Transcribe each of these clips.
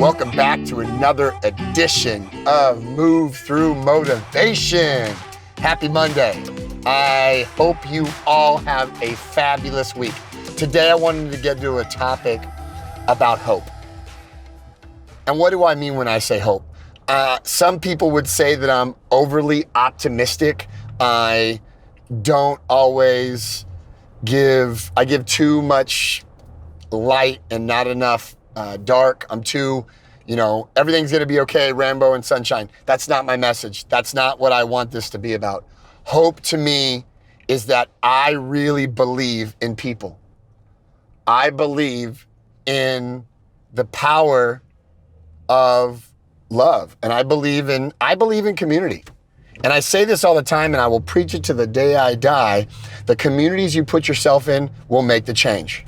Welcome back to another edition of Move Through Motivation. Happy Monday. I hope you all have a fabulous week. Today I wanted to get to a topic about hope. And what do I mean when I say hope? Some people would say that I'm overly optimistic. I don't always I give too much light and not enough dark. I'm too, everything's gonna be okay, rainbow and sunshine. That's not my message. That's not what I want this to be about. Hope to me is that I really believe in people. I believe in the power of love, and I believe in community. And I say this all the time, and I will preach it to the day I die. The communities you put yourself in will make the change.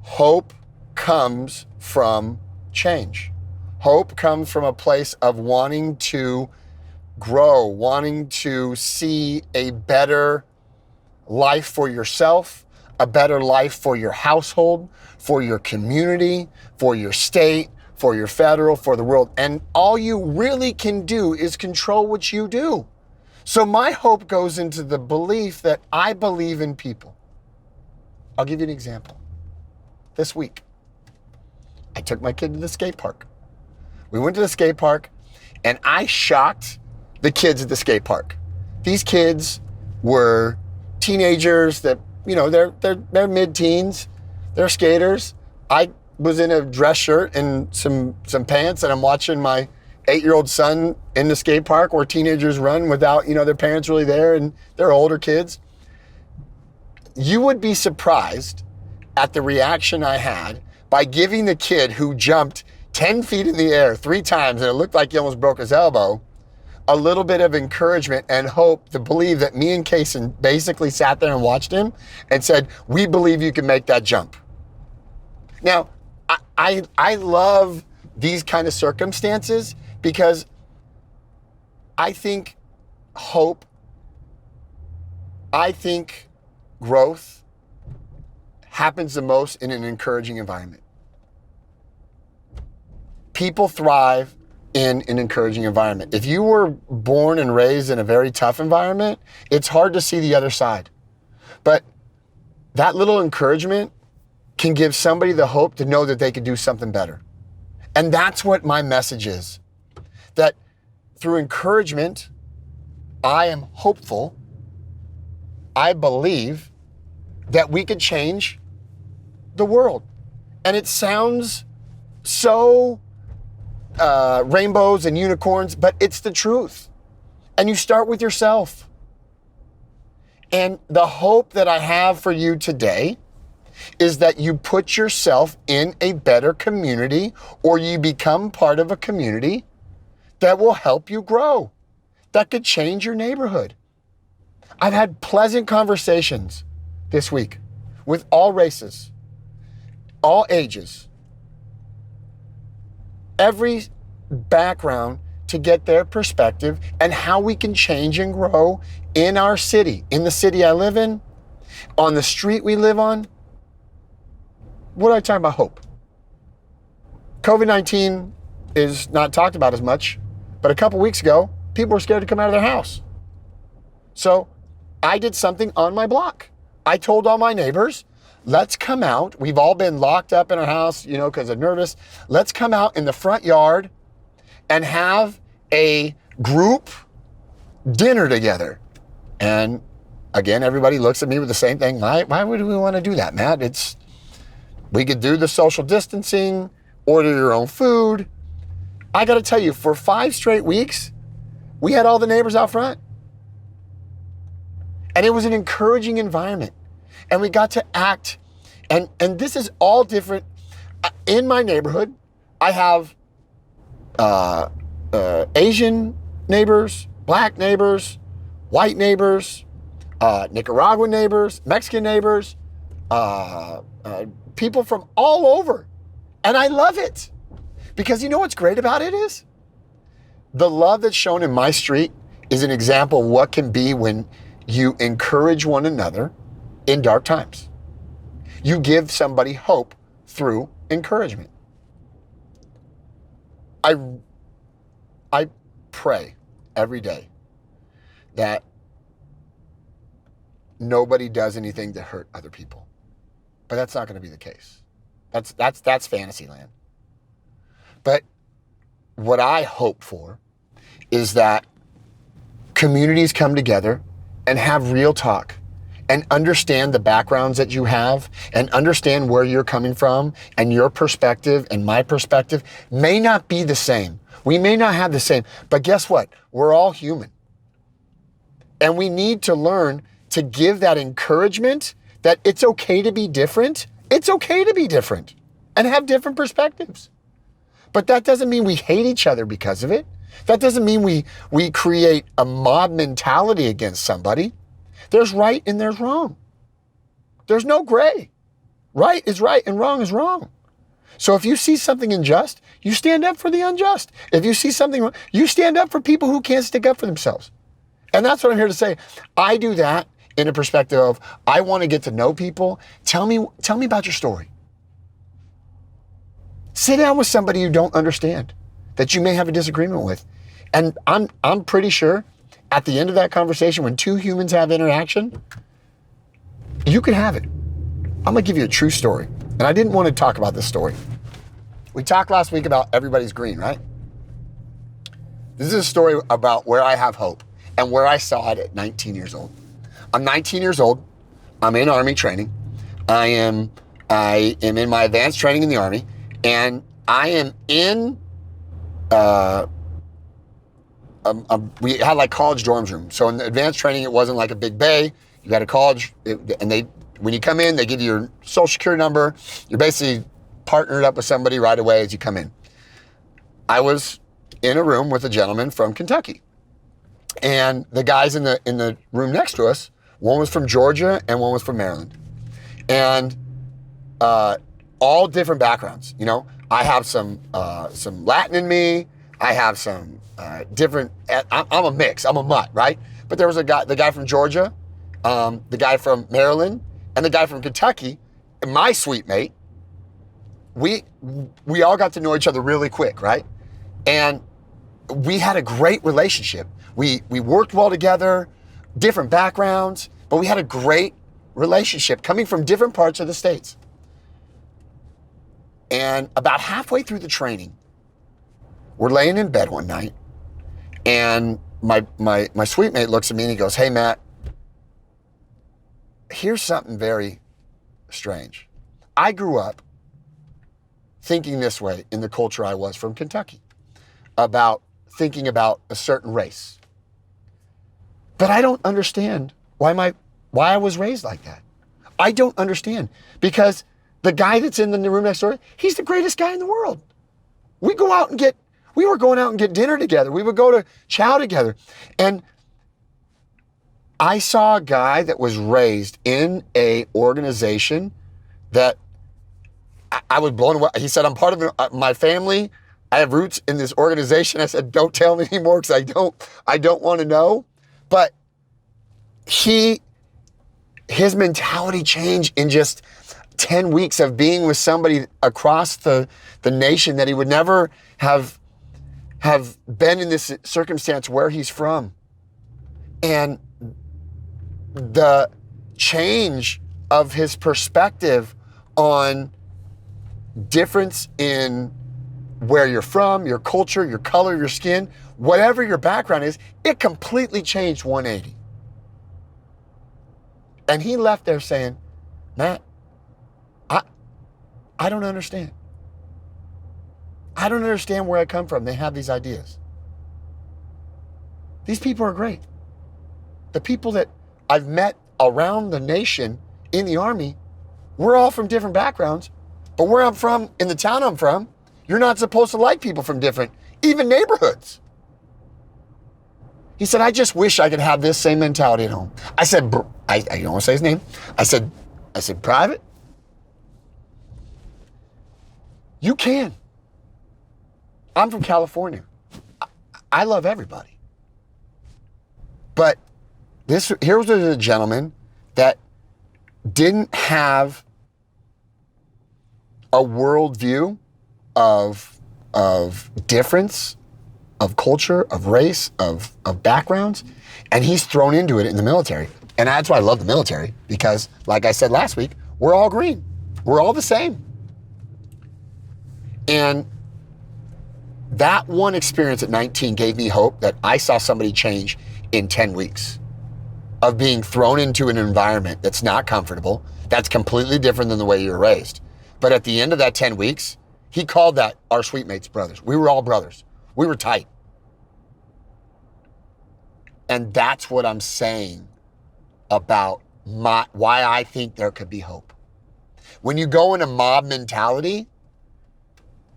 Hope comes from change. Hope comes from a place of wanting to grow, wanting to see a better life for yourself, a better life for your household, for your community, for your state, for your federal, for the world. And all you really can do is control what you do. So my hope goes into the belief that I believe in people. I'll give you an example. This week, I took my kid to the skate park. We went to the skate park and I shocked the kids at the skate park. These kids were teenagers that, they're mid-teens. They're skaters. I was in a dress shirt and some pants, and I'm watching my 8-year-old son in the skate park where teenagers run without, their parents really there, and they're older kids. You would be surprised at the reaction I had by giving the kid who jumped 10 feet in the air 3 times, and it looked like he almost broke his elbow, a little bit of encouragement and hope to believe that me and Kaysen basically sat there and watched him and said, we believe you can make that jump. Now, I love these kind of circumstances because I think hope, I think growth happens the most in an encouraging environment. People thrive in an encouraging environment. If you were born and raised in a very tough environment, it's hard to see the other side. But that little encouragement can give somebody the hope to know that they could do something better. And that's what my message is. That through encouragement, I am hopeful. I believe that we could change the world. And it sounds so rainbows and unicorns, but it's the truth. And you start with yourself. And the hope that I have for you today is that you put yourself in a better community, or you become part of a community that will help you grow, that could change your neighborhood. I've had pleasant conversations this week with all races, all ages, every background, to get their perspective and how we can change and grow in our city, in the city I live in, on the street we live on. What are I talking about? Hope. COVID-19 is not talked about as much, but a couple weeks ago, people were scared to come out of their house. So I did something on my block. I told all my neighbors, let's come out. We've all been locked up in our house, because they're nervous. Let's come out in the front yard and have a group dinner together. And again, everybody looks at me with the same thing. Why would we want to do that, Matt? We could do the social distancing, order your own food. I got to tell you, for 5 straight weeks, we had all the neighbors out front. And it was an encouraging environment. And we got to act. And this is all different. In my neighborhood, I have Asian neighbors, black neighbors, white neighbors, Nicaraguan neighbors, Mexican neighbors, people from all over. And I love it. Because you know what's great about it is? The love that's shown in my street is an example of what can be when you encourage one another in dark times. You give somebody hope through encouragement. I pray every day that nobody does anything to hurt other people. But that's not going to be the case. That's fantasy land. But what I hope for is that communities come together and have real talk and understand the backgrounds that you have and understand where you're coming from, and your perspective and my perspective may not be the same. We may not have the same, but guess what? We're all human. And we need to learn to give that encouragement that it's okay to be different. It's okay to be different and have different perspectives. But that doesn't mean we hate each other because of it. That doesn't mean we create a mob mentality against somebody. There's right and there's wrong. There's no gray. Right is right and wrong is wrong. So if you see something unjust, you stand up for the unjust. If you see something wrong, you stand up for people who can't stick up for themselves. And that's what I'm here to say. I do that in a perspective of, I want to get to know people. Tell me about your story. Sit down with somebody you don't understand, that you may have a disagreement with. And I'm pretty sure at the end of that conversation, when two humans have interaction, you can have it. I'm gonna give you a true story. And I didn't want to talk about this story. We talked last week about everybody's green, right? This is a story about where I have hope and where I saw it at 19 years old. I'm 19 years old. I'm in Army training. I am in my advanced training in the Army, and I am in, we had like college dorms room. So in the advanced training, it wasn't like a big bay. You got a college, and when you come in, they give you your social security number. You're basically partnered up with somebody right away as you come in. I was in a room with a gentleman from Kentucky, and the guys in the room next to us, one was from Georgia and one was from Maryland, and all different backgrounds. You know, I have some Latin in me. I have some different. I'm a mix. I'm a mutt, right? But there was the guy from Georgia, the guy from Maryland, and the guy from Kentucky, and my suite mate. We all got to know each other really quick, right? And we had a great relationship. We worked well together, different backgrounds, but we had a great relationship coming from different parts of the States. And about halfway through the training, we're laying in bed one night, and my suite mate looks at me and he goes, "Hey, Matt, here's something very strange. I grew up thinking this way in the culture I was from Kentucky, about thinking about a certain race. But I don't understand why I was raised like that. I don't understand, because the guy that's in the room next door, he's the greatest guy in the world. We were going out and get dinner together. We would go to chow together. And I saw a guy that was raised in a organization that I was blown away. He said, "I'm part of my family. I have roots in this organization." I said, "Don't tell me anymore, because I don't want to know." But his mentality changed in just 10 weeks of being with somebody across the nation that he would never have been in this circumstance where he's from. And the change of his perspective on difference in where you're from, your culture, your color, your skin, whatever your background is, it completely changed 180. And he left there saying, "Matt, I don't understand. I don't understand where I come from. They have these ideas. These people are great. The people that I've met around the nation in the Army, we're all from different backgrounds, but where I'm from, in the town I'm from, you're not supposed to like people from different, even neighborhoods." He said, "I just wish I could have this same mentality at home." I said, I don't want to say his name. I said, "Private, you can. I'm from California. I love everybody. But here was a gentleman that didn't have a worldview of difference, of culture, of race, of backgrounds, and he's thrown into it in the military. And that's why I love the military, because like I said last week, we're all green. We're all the same. And that one experience at 19 gave me hope that I saw somebody change in 10 weeks of being thrown into an environment that's not comfortable, that's completely different than the way you were raised. But at the end of that 10 weeks, he called that our sweet mates brothers. We were all brothers. We were tight. And that's what I'm saying about why I think there could be hope. When you go in a mob mentality,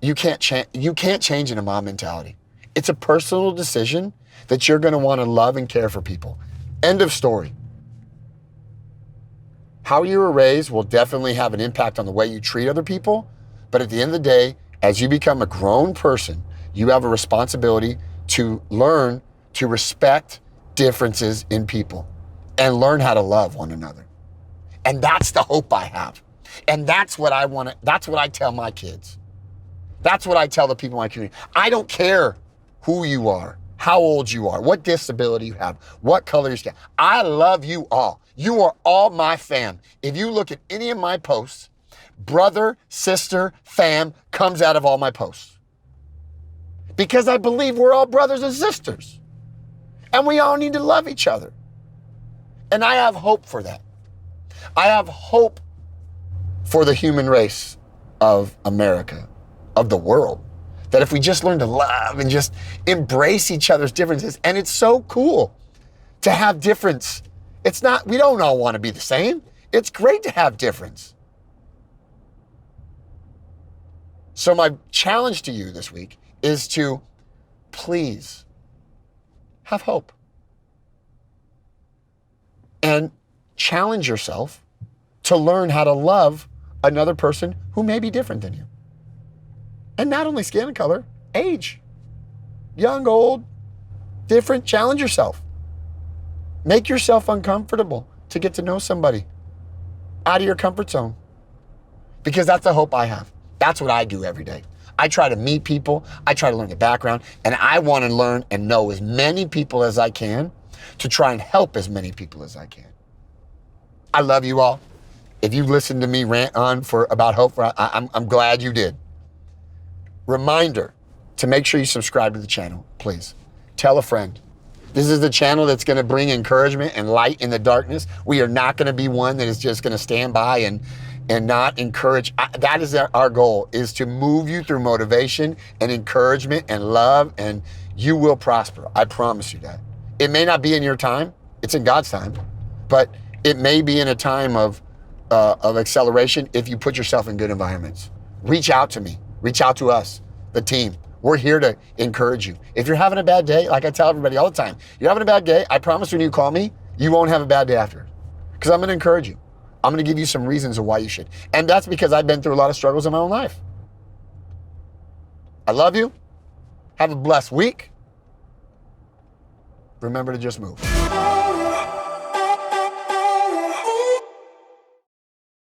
you can't change in a mob mentality. It's a personal decision that you're going to want to love and care for people. End of story. How you were raised will definitely have an impact on the way you treat other people. But at the end of the day, as you become a grown person, you have a responsibility to learn to respect differences in people and learn how to love one another. And that's the hope I have. And that's what I want to, that's what I tell my kids. That's what I tell the people in my community. I don't care who you are, how old you are, what disability you have, what color you skin. I love you all. You are all my fam. If you look at any of my posts, brother, sister, fam comes out of all my posts. Because I believe we're all brothers and sisters. And we all need to love each other. And I have hope for that. I have hope for the human race of America, of the world. That if we just learn to love and just embrace each other's differences, and it's so cool to have difference. It's not, we don't all want to be the same. It's great to have difference. So my challenge to you this week is to please have hope. And challenge yourself to learn how to love another person who may be different than you. And not only skin color, age. Young, old, different. Challenge yourself. Make yourself uncomfortable to get to know somebody out of your comfort zone. Because that's the hope I have. That's what I do every day. I try to meet people. I try to learn the background. And I want to learn and know as many people as I can to try and help as many people as I can. I love you all. If you've listened to me rant on about hope, I'm glad you did. Reminder to make sure you subscribe to the channel, please. Tell a friend. This is the channel that's going to bring encouragement and light in the darkness. We are not going to be one that is just going to stand by and not encourage. That is our goal, is to move you through motivation and encouragement and love, and you will prosper. I promise you that. It may not be in your time. It's in God's time. But it may be in a time of acceleration if you put yourself in good environments. Reach out to me. Reach out to us, the team. We're here to encourage you. If you're having a bad day, like I tell everybody all the time, you're having a bad day, I promise when you call me, you won't have a bad day after. Because I'm going to encourage you. I'm going to give you some reasons of why you should. And that's because I've been through a lot of struggles in my own life. I love you. Have a blessed week. Remember to just move.